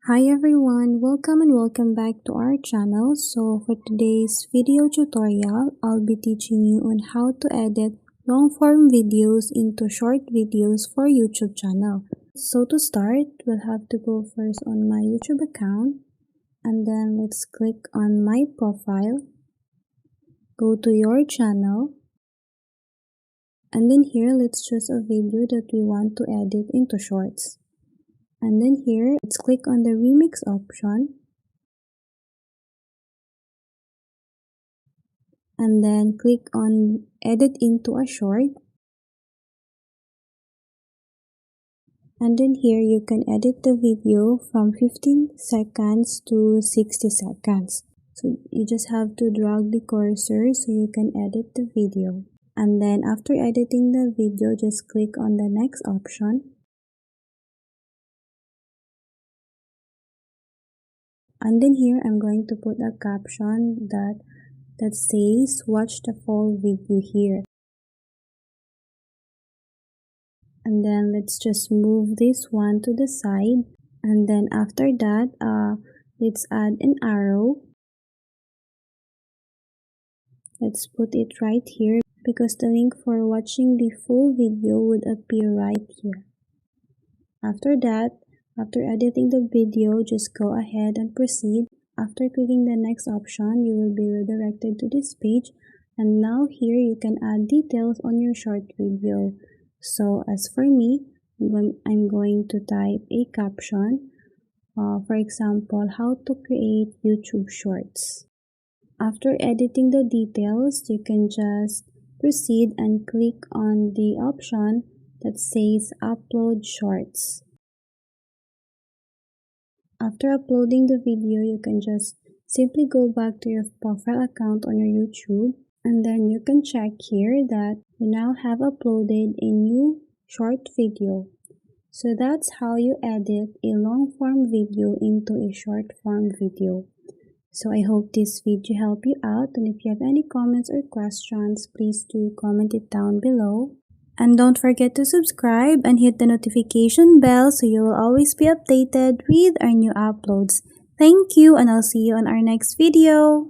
Hi everyone, welcome and welcome back to our channel. So for today's video tutorial, I'll be teaching you on how to edit long form videos into short videos for YouTube channel. So to start, we'll have to go first on my YouTube account and then let's click on my profile, go to your channel, and then here let's choose a video that we want to edit into shorts. And then here, let's click on the remix option. And then click on edit into a short. And then here you can edit the video from 15 seconds to 60 seconds. So you just have to drag the cursor so you can edit the video. And then after editing the video, just click on the next option. And then here I'm going to put a caption that says watch the full video here. And then let's just move this one to the side, and then after that let's add an arrow. Let's put it right here because the link for watching the full video would appear right here. After that, after editing the video, just go ahead and proceed. After clicking the next option, you will be redirected to this page, and now here you can add details on your short video. So as for me, I'm going to type a caption, for example, how to create YouTube shorts. After editing the details, you can just proceed and click on the option that says upload shorts. After uploading the video, you can just simply go back to your profile account on your YouTube, and then you can check here that you now have uploaded a new short video. So that's how you edit a long form video into a short form video. So I hope this video helped you out, and if you have any comments or questions, please do comment it down below. And don't forget to subscribe and hit the notification bell so you will always be updated with our new uploads. Thank you, and I'll see you on our next video.